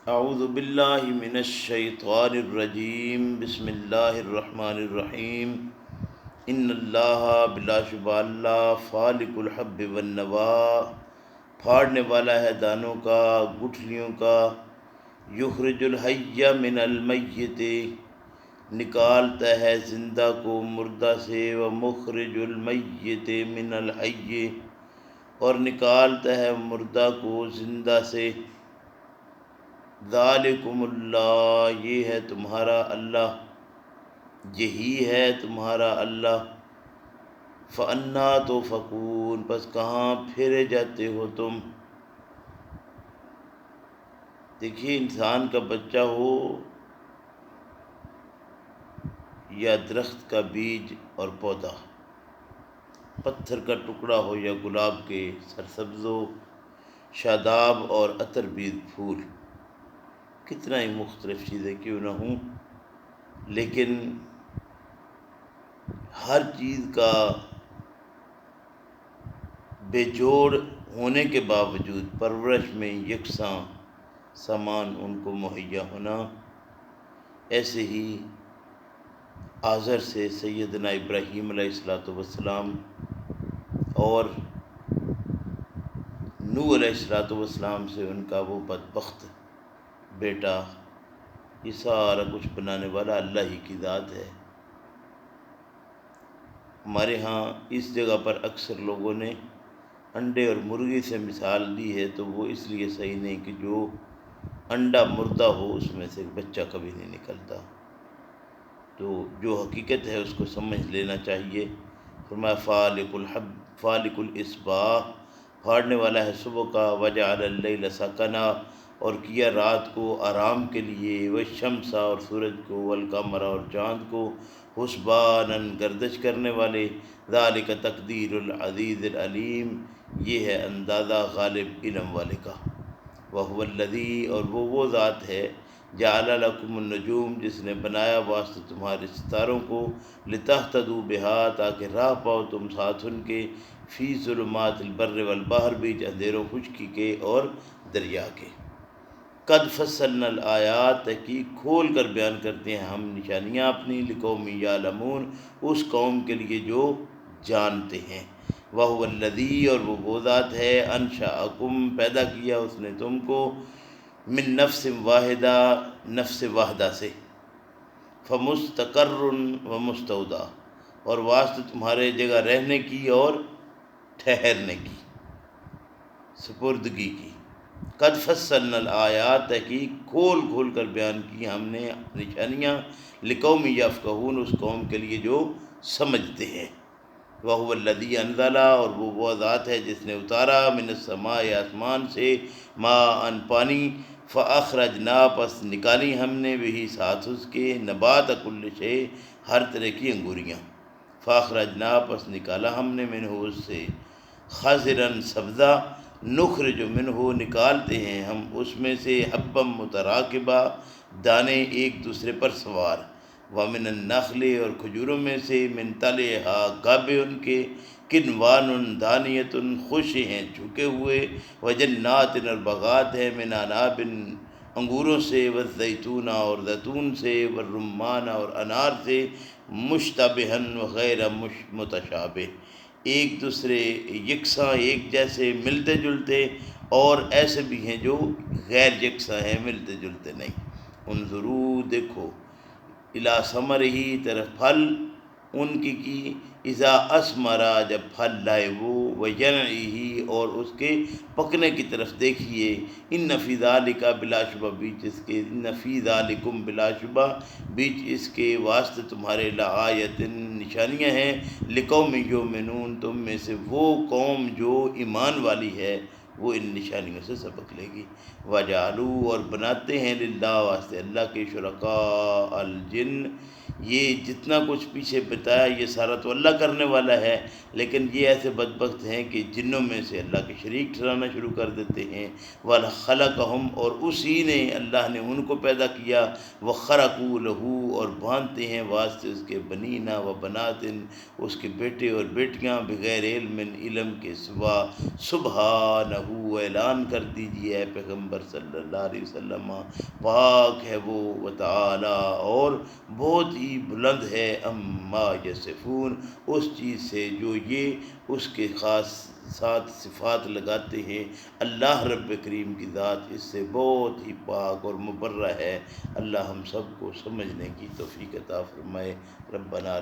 اعوذ باللہ من الشیطان الرجیم، بسم اللہ الرحمن الرحیم۔ ان اللہ، بلا شبہ اللہ، فالق الحب والنوا، پھاڑنے والا ہے دانوں کا، گٹھلیوں کا، یخرج الحی من المیت، نکالتا ہے زندہ کو مردہ سے، ومخرج المیت من الحی، اور نکالتا ہے مردہ کو زندہ سے۔ ذالکم اللہ، یہ ہے تمہارا اللہ، یہی ہے تمہارا اللہ۔ فَأَنَّىٰ تُؤْفَكُونَ، بس کہاں پھیرے جاتے ہو تم۔ دیکھیے، انسان کا بچہ ہو یا درخت کا بیج اور پودا، پتھر کا ٹکڑا ہو یا گلاب کے سرسبز و شاداب اور عطر بیز پھول، کتنا ہی مختلف چیزیں کیوں نہ ہوں، لیکن ہر چیز کا بے جوڑ ہونے کے باوجود پرورش میں یکساں سامان ان کو مہیا ہونا، ایسے ہی آزر سے سیدنا ابراہیم علیہ السلام اور نوح علیہ السلام سے ان کا وہ بدبخت بیٹا، یہ سارا کچھ بنانے والا اللہ ہی کی ذات ہے۔ ہمارے ہاں اس جگہ پر اکثر لوگوں نے انڈے اور مرغی سے مثال دی ہے، تو وہ اس لیے صحیح نہیں کہ جو انڈا مردہ ہو اس میں سے بچہ کبھی نہیں نکلتا، تو جو حقیقت ہے اس کو سمجھ لینا چاہیے۔ فرمایا فالق الحب فالق الاصباح، پھاڑنے والا ہے صبح کا، وجعل اللیل سکنا، اور کیا رات کو آرام کے لیے، والشمس، اور سورج کو، والقمر، اور چاند کو، حسبانا، گردش کرنے والے، ذالک تقدیر العزیز العلیم، یہ ہے اندازہ غالب علم والے کا۔ وَهُوَ الَّذِي، اور وہ ذات ہے، جَعَلَ لَكُمُ النُّجُومَ، جس نے بنایا واسطے تمہارے ستاروں کو، لِتَهْتَدُوا بِهَا، تاکہ راہ پاؤ تم ساتھ ان کے، فی ظلمات البر والبحر، بیچ اندھیروں خشکی کے اور دریا کے۔ قد فصلنا الآیات، تحقیق کھول کر بیان کرتے ہیں ہم نشانیاں اپنی، لقوم یعلمون، اس قوم کے لیے جو جانتے ہیں۔ وَهُوَ الَّذِي، اور وہ ذات ہے، انشأکم، پیدا کیا اس نے تم کو، من نفس واحدہ، نفس واحدہ سے، فمستقر ومستودع، اور واسطے تمہارے جگہ رہنے کی اور ٹھہرنے کی، سپردگی کی۔ قد فصلنا الآیات، تحقیق کھول کھول کر بیان کی ہم نے نشانیاں، لقوم یفقہون، اس قوم کے لیے جو سمجھتے ہیں۔ وَهُوَ الَّذِي أَنزَلَ، اور وہ ذات ہے جس نے اتارا، من السماء، آسمان سے، ماء، پانی، فَأَخْرَجْنَا، پس نکالی ہم نے، وہی ساتھ اس کے، نبات کل شے، ہر طرح کی انگوریاں، فَأَخْرَجْنَا، پس نکالا ہم نے، منہ اس سے، خضرًا، سبزہ، نخرج منہ، نکالتے ہیں ہم اس میں سے، حبًّا متراکبہ، دانے ایک دوسرے پر سوار، وَمِنَ النَّخْلِ، اور کھجوروں میں سے، من طلعها، گابے ان کے، کنوان، دانیۃ، خوش ہیں جھکے ہوئے، وجنات، اور باغات ہیں، من عناب، انگوروں سے، والزیتون، اور زیتون سے، والرمان، اور انار سے، مشتبہا وغیر متشابہ، ایک دوسرے یکساں، ایک جیسے، ملتے جلتے، اور ایسے بھی ہیں جو غیر یکساں ہیں، ملتے جلتے نہیں۔ انظروا، دیکھو، الی ثمرہ، طرف پھل ان کی، اذا اثمرا، جب پھل لائے وہ، وینعہ، اور اس کے پکنے کی طرف دیکھیے، ان فی ذالک، بلا شبہ بیچ اس کے، ان فی ذالکم، بلا شبہ بیچ اس کے، واسطے تمہارے، لآیۃ، نشانیاں ہیں، لقوم یؤمنون، تم میں سے وہ قوم جو ایمان والی ہے، وہ ان نشانیوں سے سبق لے گی۔ وَجَعَلُوا، اور بناتے ہیں، للہ، واسطے اللہ کے، شرکاء الجن، یہ جتنا کچھ پیچھے بتایا یہ سارا تو اللہ کرنے والا ہے، لیکن یہ ایسے بدبخت ہیں کہ جنوں میں سے اللہ کے شریک ٹھہرانا شروع کر دیتے ہیں۔ وَخَلَقَهُمْ، اور اسی نے، اللہ نے ان کو پیدا کیا، وَخَرَقُوا لَهُ، اور باندھتے ہیں واسطے اس کے، بنینا و بناتن، اس کے بیٹے اور بیٹیاں، بغیر علم، علم کے سوا، سبحانہ، اعلان کر دیجیے اے پیغمبر صلی اللہ علیہ وسلم، پاک ہے وہ وتعالی اور بہت ہی بلند ہے، اما یصفون اس چیز سے جو یہ اس کے خاص ساتھ صفات لگاتے ہیں۔ اللہ رب کریم کی ذات اس سے بہت ہی پاک اور مبرہ ہے۔ اللہ ہم سب کو سمجھنے کی توفیق عطا فرمائے۔ ربنا